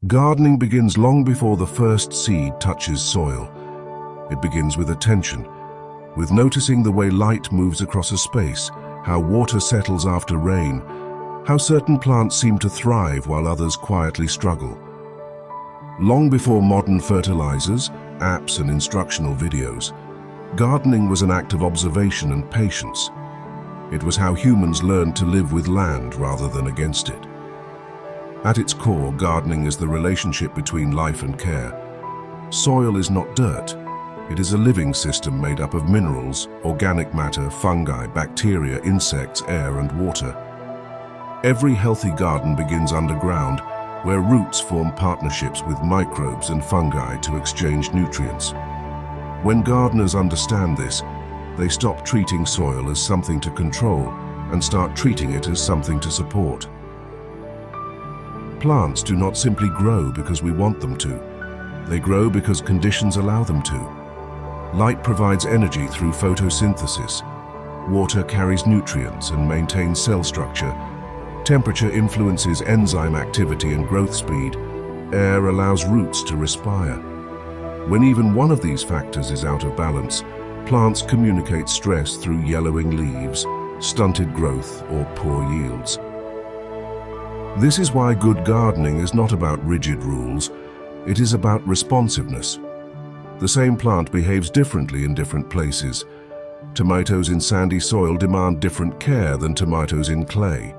Gardening begins long before the first seed touches soil. It begins with attention, with noticing the way light moves across a space, how water settles after rain, how certain plants seem to thrive while others quietly struggle. Long before modern fertilizers, apps and instructional videos, gardening was an act of observation and patience. It was how humans learned to live with land rather than against it. At its core, gardening is the relationship between life and care. Soil is not dirt. It is a living system made up of minerals, organic matter, fungi, bacteria, insects, air, and water. Every healthy garden begins underground, where roots form partnerships with microbes and fungi to exchange nutrients. When gardeners understand this, they stop treating soil as something to control and start treating it as something to support. Plants do not simply grow because we want them to. They grow because conditions allow them to. Light provides energy through photosynthesis. Water carries nutrients and maintains cell structure. Temperature influences enzyme activity and growth speed. Air allows roots to respire. When even one of these factors is out of balance, plants communicate stress through yellowing leaves, stunted growth, or poor yields. This is why good gardening is not about rigid rules. It is about responsiveness. The same plant behaves differently in different places. Tomatoes in sandy soil demand different care than tomatoes in clay.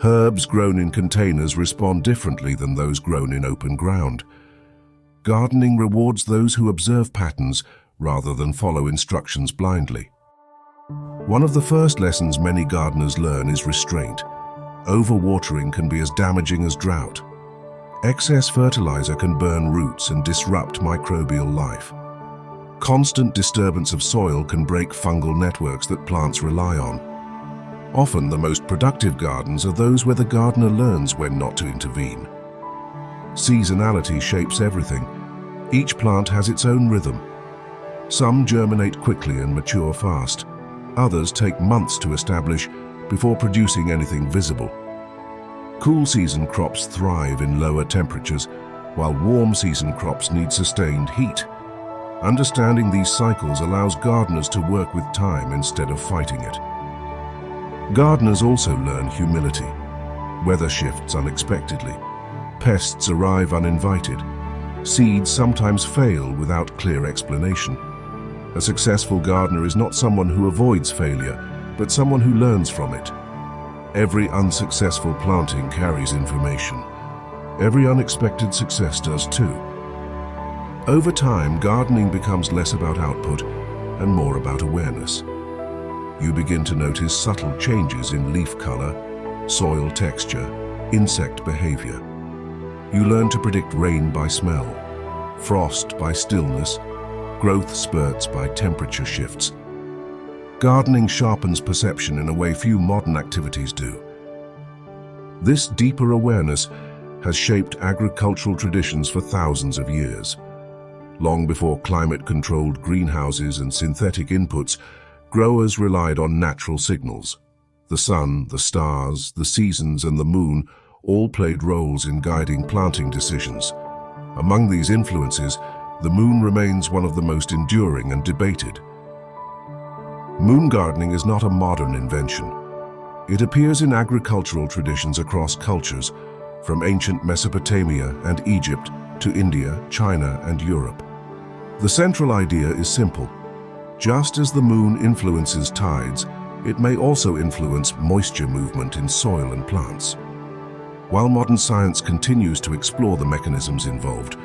Herbs grown in containers respond differently than those grown in open ground. Gardening rewards those who observe patterns rather than follow instructions blindly. One of the first lessons many gardeners learn is restraint. Overwatering can be as damaging as drought. Excess fertilizer can burn roots and disrupt microbial life. Constant disturbance of soil can break fungal networks that plants rely on. Often the most productive gardens are those where the gardener learns when not to intervene. Seasonality shapes everything. Each plant has its own rhythm. Some germinate quickly and mature fast. Others take months to establish before producing anything visible. Cool season crops thrive in lower temperatures, while warm season crops need sustained heat. Understanding these cycles allows gardeners to work with time instead of fighting it. Gardeners also learn humility. Weather shifts unexpectedly. Pests arrive uninvited. Seeds sometimes fail without clear explanation. A successful gardener is not someone who avoids failure, but someone who learns from it. Every unsuccessful planting carries information. Every unexpected success does too. Over time, gardening becomes less about output and more about awareness. You begin to notice subtle changes in leaf color, soil texture, insect behavior. You learn to predict rain by smell, frost by stillness, growth spurts by temperature shifts. Gardening sharpens perception in a way few modern activities do. This deeper awareness has shaped agricultural traditions for thousands of years. Long before climate-controlled greenhouses and synthetic inputs, growers relied on natural signals. The sun, the stars, the seasons, and the moon all played roles in guiding planting decisions. Among these influences, the moon remains one of the most enduring and debated. Moon gardening is not a modern invention. It appears in agricultural traditions across cultures, from ancient Mesopotamia and Egypt to India, China, and Europe. The central idea is simple. Just as the moon influences tides, it may also influence moisture movement in soil and plants. While modern science continues to explore the mechanisms involved,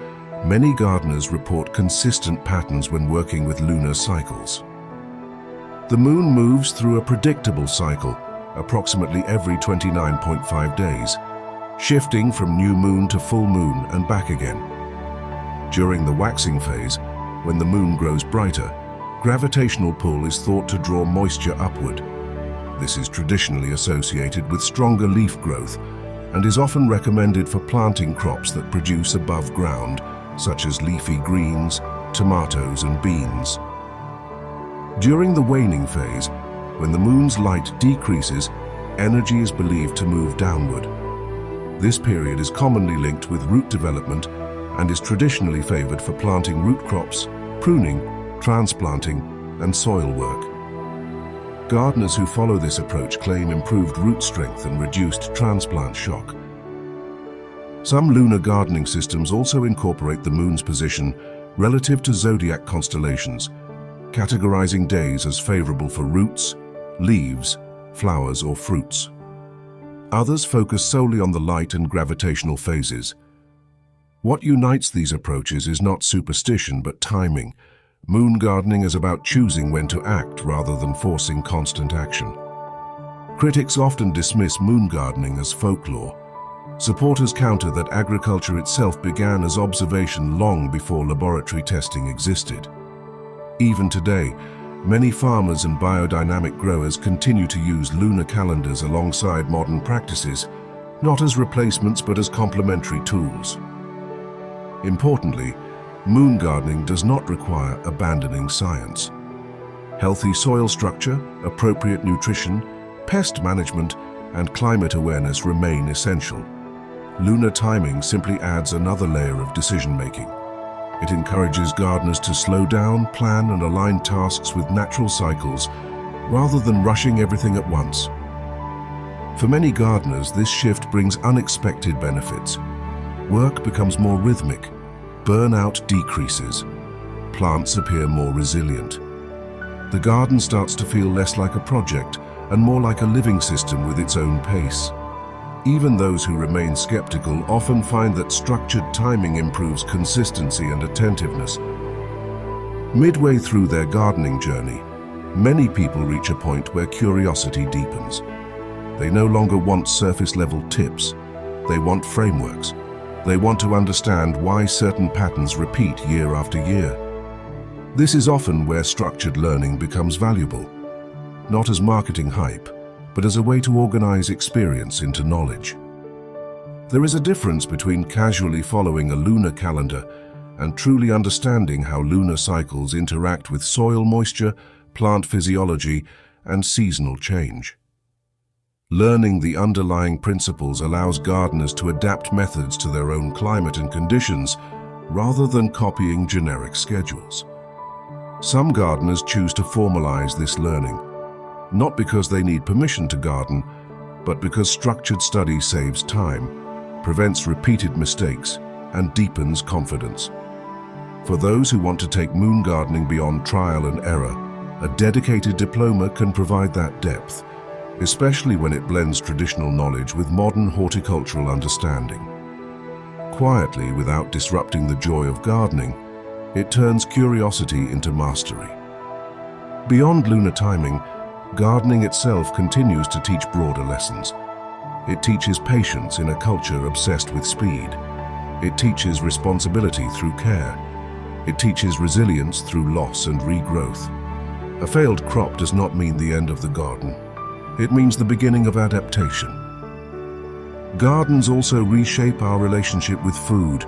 many gardeners report consistent patterns when working with lunar cycles. The moon moves through a predictable cycle, approximately every 29.5 days, shifting from new moon to full moon and back again. During the waxing phase, when the moon grows brighter, gravitational pull is thought to draw moisture upward. This is traditionally associated with stronger leaf growth and is often recommended for planting crops that produce above ground, such as leafy greens, tomatoes, and beans. During the waning phase, when the moon's light decreases, energy is believed to move downward. This period is commonly linked with root development and is traditionally favored for planting root crops, pruning, transplanting, and soil work. Gardeners who follow this approach claim improved root strength and reduced transplant shock. Some lunar gardening systems also incorporate the moon's position relative to zodiac constellations, categorizing days as favorable for roots, leaves, flowers, or fruits. Others focus solely on the light and gravitational phases. What unites these approaches is not superstition but timing. Moon gardening is about choosing when to act rather than forcing constant action. Critics often dismiss moon gardening as folklore. Supporters counter that agriculture itself began as observation long before laboratory testing existed. Even today, many farmers and biodynamic growers continue to use lunar calendars alongside modern practices, not as replacements but as complementary tools. Importantly, moon gardening does not require abandoning science. Healthy soil structure, appropriate nutrition, pest management, and climate awareness remain essential. Lunar timing simply adds another layer of decision-making. It encourages gardeners to slow down, plan, and align tasks with natural cycles, rather than rushing everything at once. For many gardeners, this shift brings unexpected benefits. Work becomes more rhythmic, burnout decreases, plants appear more resilient. The garden starts to feel less like a project and more like a living system with its own pace. Even those who remain skeptical often find that structured timing improves consistency and attentiveness. Midway through their gardening journey, many people reach a point where curiosity deepens. They no longer want surface-level tips. They want frameworks. They want to understand why certain patterns repeat year after year. This is often where structured learning becomes valuable, not as marketing hype, but as a way to organize experience into knowledge. There is a difference between casually following a lunar calendar and truly understanding how lunar cycles interact with soil moisture, plant physiology, and seasonal change. Learning the underlying principles allows gardeners to adapt methods to their own climate and conditions, rather than copying generic schedules. Some gardeners choose to formalize this learning, not because they need permission to garden, but because structured study saves time, prevents repeated mistakes, and deepens confidence. For those who want to take moon gardening beyond trial and error, a dedicated diploma can provide that depth, especially when it blends traditional knowledge with modern horticultural understanding. Quietly, without disrupting the joy of gardening, it turns curiosity into mastery. Beyond lunar timing, gardening itself continues to teach broader lessons. It teaches patience in a culture obsessed with speed. It teaches responsibility through care. It teaches resilience through loss and regrowth. A failed crop does not mean the end of the garden. It means the beginning of adaptation. Gardens also reshape our relationship with food.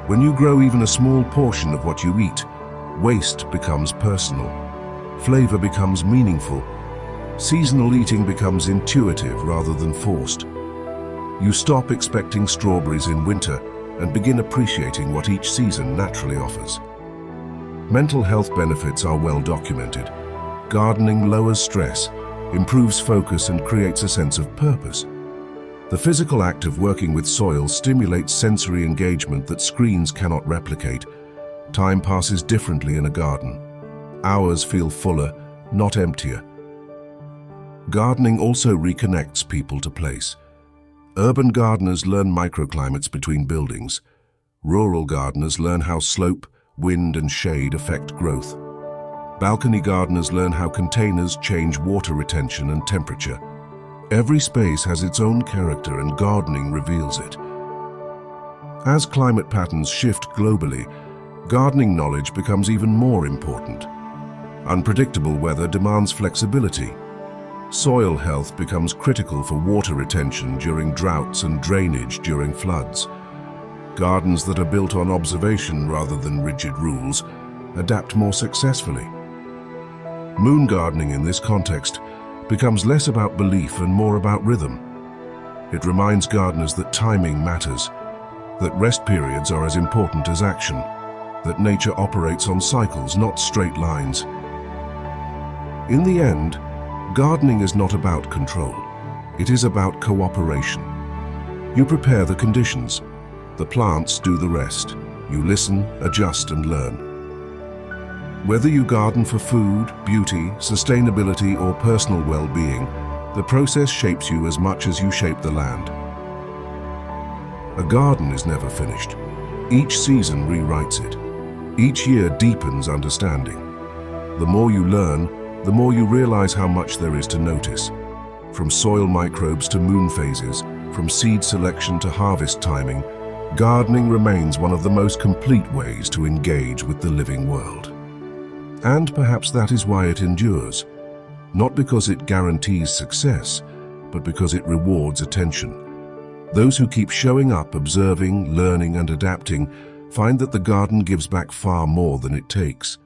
When you grow even a small portion of what you eat, waste becomes personal. Flavor becomes meaningful. Seasonal eating becomes intuitive rather than forced. You stop expecting strawberries in winter and begin appreciating what each season naturally offers. Mental health benefits are well documented. Gardening lowers stress, improves focus, and creates a sense of purpose. The physical act of working with soil stimulates sensory engagement that screens cannot replicate. Time passes differently in a garden. Hours feel fuller, not emptier. Gardening also reconnects people to place. Urban gardeners learn microclimates between buildings. Rural gardeners learn how slope, wind, and shade affect growth. Balcony gardeners learn how containers change water retention and temperature. Every space has its own character, and gardening reveals it. As climate patterns shift globally, gardening knowledge becomes even more important. Unpredictable weather demands flexibility. Soil health becomes critical for water retention during droughts and drainage during floods. Gardens that are built on observation rather than rigid rules adapt more successfully. Moon gardening in this context becomes less about belief and more about rhythm. It reminds gardeners that timing matters, that rest periods are as important as action, that nature operates on cycles, not straight lines. In the end, gardening is not about control. It is about cooperation. You prepare the conditions. The plants do the rest. You listen, adjust, and learn. Whether you garden for food, beauty, sustainability, or personal well-being, the process shapes you as much as you shape the land. A garden is never finished. Each season rewrites it. Each year deepens understanding. The more you learn, the more you realize how much there is to notice. From soil microbes to moon phases, from seed selection to harvest timing, gardening remains one of the most complete ways to engage with the living world. And perhaps that is why it endures. Not because it guarantees success, but because it rewards attention. Those who keep showing up, observing, learning, and adapting find that the garden gives back far more than it takes.